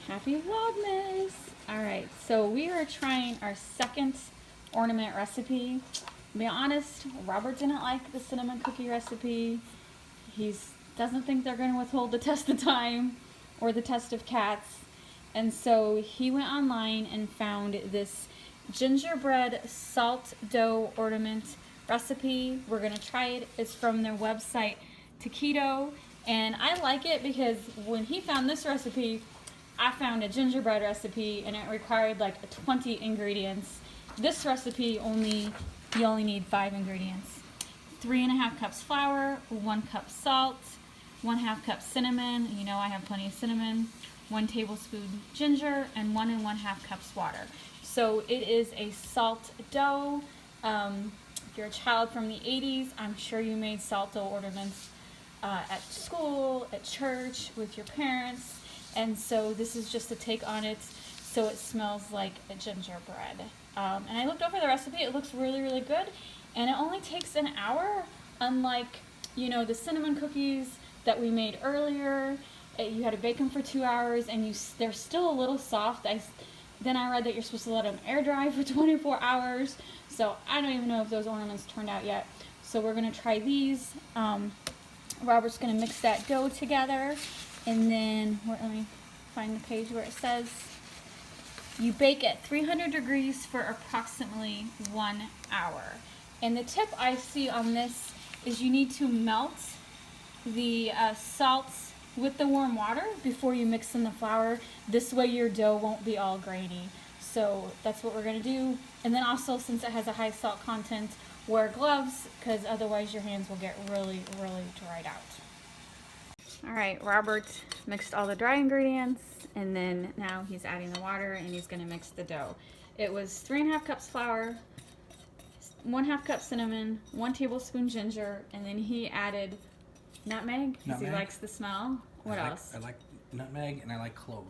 Happy Vlogmas! Alright, so we are trying our second ornament recipe. To be honest, Robert didn't like the cinnamon cookie recipe. He doesn't think they're going to withhold the test of time or the test of cats. And so he went online and found this gingerbread salt dough ornament recipe. We're going to try it. It's from their website, Taquito. And I like it because when he found this recipe, I found a gingerbread recipe and it required like 20 ingredients. This recipe you only need 5 ingredients. 3.5 cups flour, 1 cup salt, 1/2 cup cinnamon. You know I have plenty of cinnamon. 1 tablespoon ginger and 1 1/2 cups water. So it is a salt dough. If you're a child from the 80s, I'm sure you made salt dough ornaments at school, at church, with your parents. And so this is just a take on it so it smells like a gingerbread. And I looked over the recipe. It looks really, really good. And it only takes an hour, unlike, you know, the cinnamon cookies that we made earlier. You had to bake them for 2 hours and they're still a little soft. Then I read that you're supposed to let them air dry for 24 hours. So I don't even know if those ornaments turned out yet. So we're going to try these. Robert's going to mix that dough together. And then, let me find the page where it says, you bake at 300 degrees for approximately 1 hour. And the tip I see on this is you need to melt the salts with the warm water before you mix in the flour. This way your dough won't be all grainy. So that's what we're going to do. And then also, since it has a high salt content, wear gloves because otherwise your hands will get really, really dried out. Alright, Robert mixed all the dry ingredients and then now he's adding the water and he's going to mix the dough. It was 3.5 cups flour, 1/2 cup cinnamon, 1 tablespoon ginger, and then he added nutmeg because he likes the smell. What else? I like nutmeg and I like clove.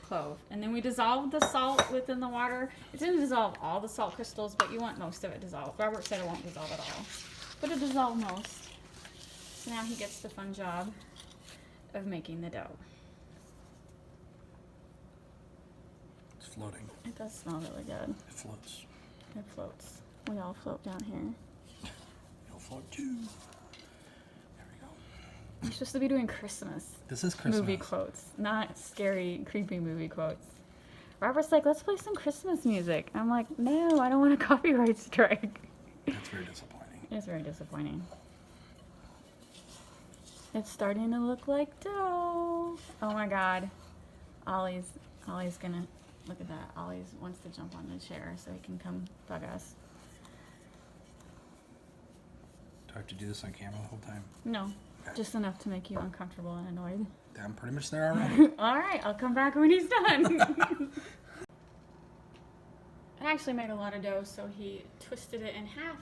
Clove. And then we dissolved the salt within the water. It didn't dissolve all the salt crystals, but you want most of it dissolved. Robert said it won't dissolve at all, but it dissolved most. So now he gets the fun job of making the dough. It's floating. It does smell really good. It floats. It floats. We all float down here. You'll float too. There we go. I'm supposed to be doing Christmas. This is Christmas. Movie quotes, not scary, creepy movie quotes. Robert's like, let's play some Christmas music. I'm like, no, I don't want a copyright strike. That's very disappointing. It's very disappointing. It's starting to look like dough. Oh my God. Ollie's gonna, look at that. Ollie wants to jump on the chair so he can come bug us. Do I have to do this on camera the whole time? No, just enough to make you uncomfortable and annoyed. I'm pretty much there already. Alright, I'll come back when he's done. I actually made a lot of dough, so he twisted it in half.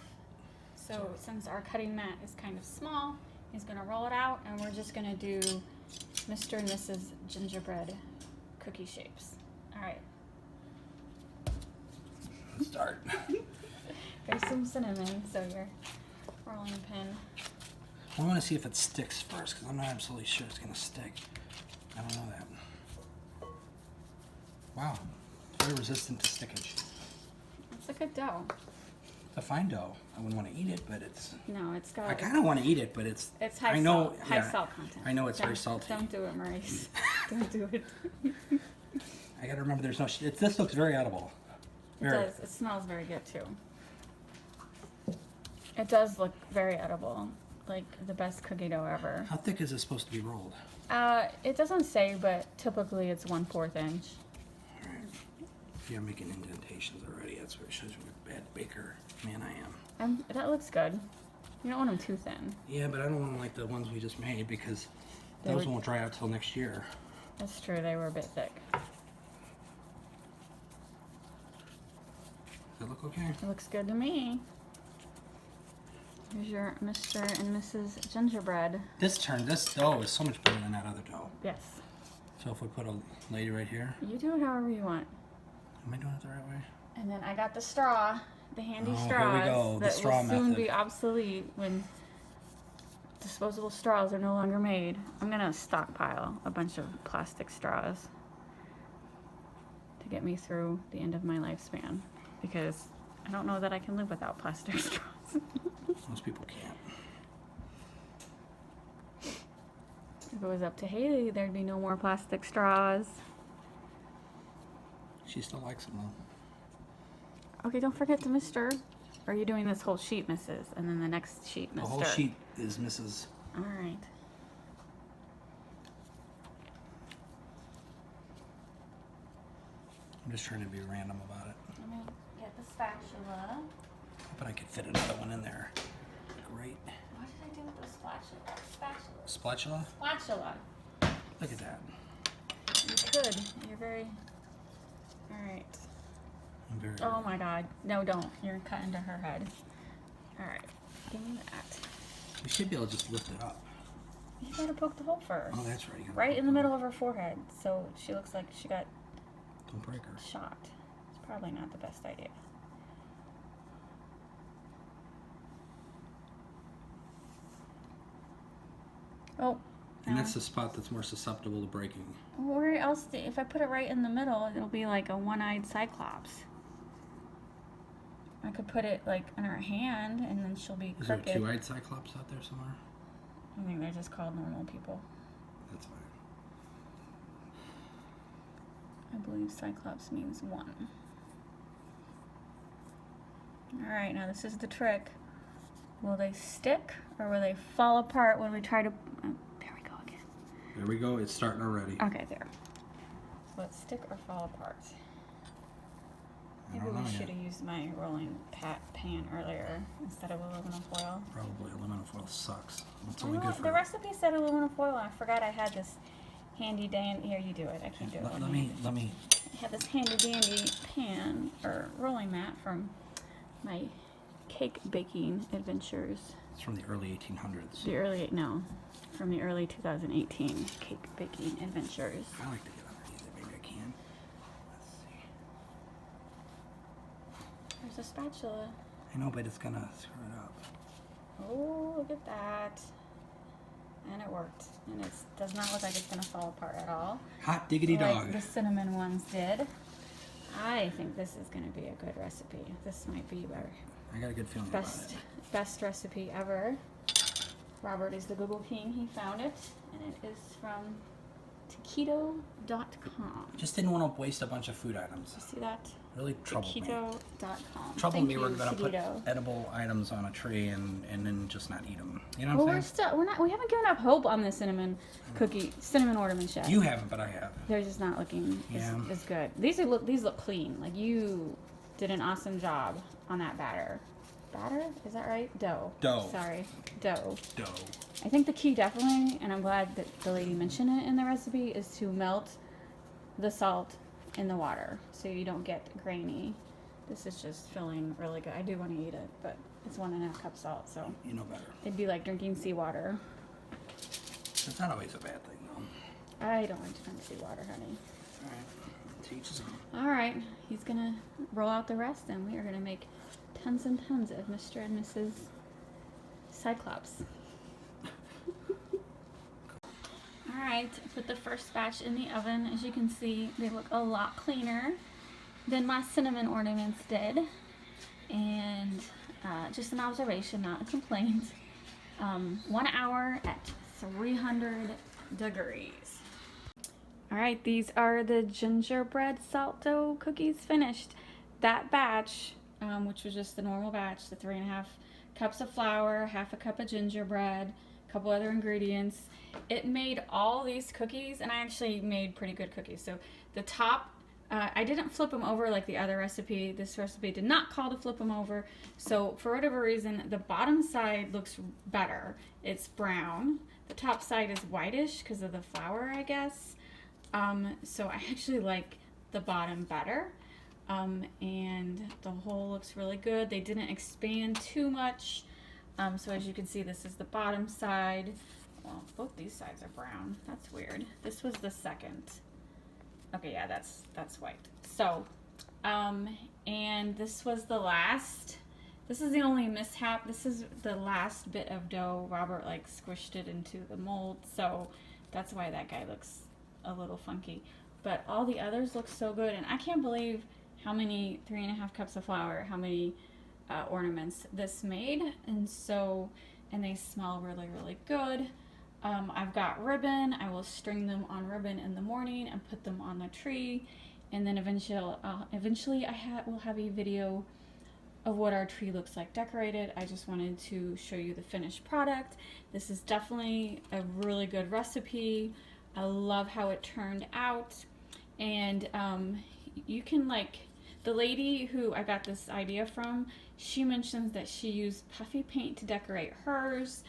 So since our cutting mat is kind of small, he's going to roll it out, and we're just going to do Mr. and Mrs. Gingerbread cookie shapes. Alright. Let's start. There's some cinnamon, so your rolling pin. I want to see if it sticks first, because I'm not absolutely sure it's going to stick. I don't know that. Wow. It's very resistant to stickage. It's a good dough. It's a fine dough. I wouldn't want to eat it, but it's... No, it's got... I kind of want to eat it, but it's... It's high salt content. I know it's very salty. Don't do it, Maurice. Don't do it. I got to remember there's no... This looks very edible. It does. It smells very good, too. It does look very edible. Like the best cookie dough ever. How thick is it supposed to be rolled? It doesn't say, but typically it's 1/4 inch. Alright. You're making indentations already. That's what shows you what a bad baker man I am. That looks good. You don't want them too thin. Yeah, but I don't want them like the ones we just made because those won't dry out till next year. That's true. They were a bit thick. Does that look okay? It looks good to me. Here's your Mr. and Mrs. Gingerbread. This dough is so much better than that other dough. Yes. So if we put a lady right here. You do it however you want. Am I doing it the right way? And then I got the straw, the handy straws. Here we go. The straw will soon method. be obsolete when disposable straws are no longer made. I'm gonna stockpile a bunch of plastic straws. to get me through the end of my lifespan, because I don't know that I can live without plastic straws. Most people can't. If it was up to Haley, there'd be no more plastic straws. She still likes them though. Okay, don't forget to Mr. Or are you doing this whole sheet, Mrs., and then the next sheet, Mr.? The whole sheet is Mrs. All right. I'm just trying to be random about it. Let me get the spatula. But I could fit another one in there. Great. What did I do with the spatula? Spatula? Spatula. Look at that. You could. You're very... All right. I'm very. Oh my God. No, don't. You're cut into her head. All right. Give me that. We should be able to just lift it up. You gotta poke the hole first. Oh, that's right. You gotta Right poke in the it middle up. of her forehead, so she looks like she got Don't break her. shot. It's probably not the best idea. Oh. And that's the spot that's more susceptible to breaking. Where else? If I put it right in the middle, it'll be like a one-eyed cyclops. I could put it like on her hand, and then she'll be Is there crooked. a two-eyed cyclops out there somewhere? I think they're just called normal people. That's fine. I believe cyclops means one. Alright, now this is the trick. Will they stick, or will they fall apart when we try to... there we go again. There we go. It's starting already. Okay, there. Will it stick or fall apart? I Maybe don't we know should yet. have used my rolling pan earlier instead of aluminum foil. Probably aluminum foil sucks. It's You only know good what? for. The recipe said aluminum foil. I forgot I had this handy dandy. Here, you do it. I can't do it. Let me. I have this handy dandy pan or rolling mat from my cake baking adventures. It's from the early 1800s. From the early 2018 cake baking adventures. I like to get underneath it. Maybe I can. Let's see. There's a spatula. I know, but it's gonna screw it up. Oh, look at that. And it worked. And it does not look like it's going to fall apart at all. Hot diggity like dog. the cinnamon ones did. I think this is going to be a good recipe. This might be our I got a good feeling best recipe ever. Robert is the Google King. He found it. And it is from taquito.com. about it. Just didn't want to waste a bunch of food items. You see that? Really troubled me. Taquito.com. Troubled me. Thank We're you, gonna put Taquito. edible items on a tree and then just not eat them. You know Well, what I'm saying? we haven't given up hope on the cinnamon ornaments yet. You haven't, but I have. They're just not looking Yeah. as good. These look clean. Like, you did an awesome job on that batter. Batter? Is that right? Dough. Dough. Sorry. Dough. Dough. I think the key definitely, and I'm glad that the lady mentioned it in the recipe, is to melt the salt in the water so you don't get grainy. This is just feeling really good. I do want to eat it, but it's 1.5 cups salt, so You know better. it'd be like drinking seawater. It's not always a bad thing, though. I don't like to drink seawater, honey. All right. To each his own. All right, he's gonna roll out the rest, and we are gonna make tons and tons of Mr. and Mrs. Cyclops. All right, put the first batch in the oven. As you can see, they look a lot cleaner than my cinnamon ornaments did. And just an observation, not a complaint. 1 hour at 300 degrees. All right, these are the gingerbread salt dough cookies finished. That batch, which was just the normal batch, the 3.5 cups of flour, 1/2 cup of gingerbread, a couple other ingredients. It made all these cookies, and I actually made pretty good cookies. So the top, I didn't flip them over like the other recipe. This recipe did not call to flip them over. So for whatever reason, the bottom side looks better. It's brown. The top side is whitish because of the flour, I guess. So I actually like the bottom better. And the whole looks really good. They didn't expand too much. So as you can see, this is the bottom side. Well, both these sides are brown. That's weird. This was the second. Okay, yeah, that's white. So, and this was the last. This is the only mishap. This is the last bit of dough. Robert like squished it into the mold, so that's why that guy looks a little funky. But all the others look so good, and I can't believe how many 3.5 cups of flour, how many ornaments this made. And they smell really, really good. I've got ribbon. I will string them on ribbon in the morning and put them on the tree. And then eventually will have a video of what our tree looks like decorated. I just wanted to show you the finished product. This is definitely a really good recipe. I love how it turned out. And you can, like, the lady who I got this idea from, she mentions that she used puffy paint to decorate hers.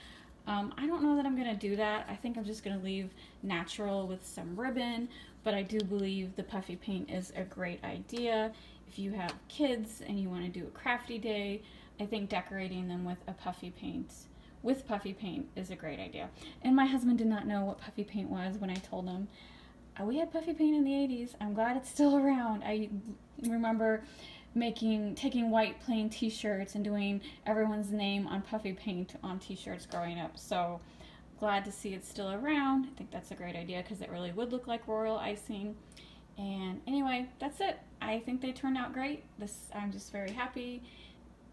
I don't know that I'm gonna do that. I think I'm just gonna leave natural with some ribbon, but I do believe the puffy paint is a great idea. If you have kids and you want to do a crafty day, I think decorating them with puffy paint is a great idea. And my husband did not know what puffy paint was when I told him. We had puffy paint in the 80s. I'm glad it's still around. I remember taking white plain t-shirts and doing everyone's name on puffy paint on t-shirts growing up. So glad to see it's still around. I think that's a great idea because it really would look like royal icing. And anyway, that's it. I think they turned out great. I'm just very happy.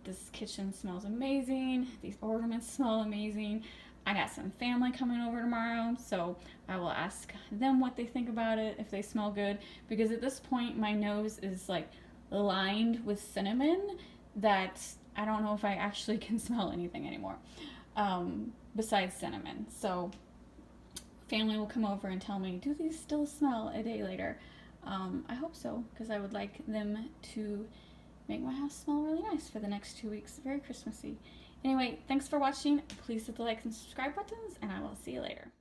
This kitchen smells amazing. These ornaments smell amazing. I got some family coming over tomorrow, so I will ask them what they think about it, if they smell good, because at this point my nose is like lined with cinnamon that I don't know if I actually can smell anything anymore besides cinnamon. So family will come over and tell me, do these still smell a day later? I hope so, because I would like them to make my house smell really nice for the next 2 weeks. Very Christmassy. Anyway, thanks for watching. Please hit the like and subscribe buttons, and I will see you later.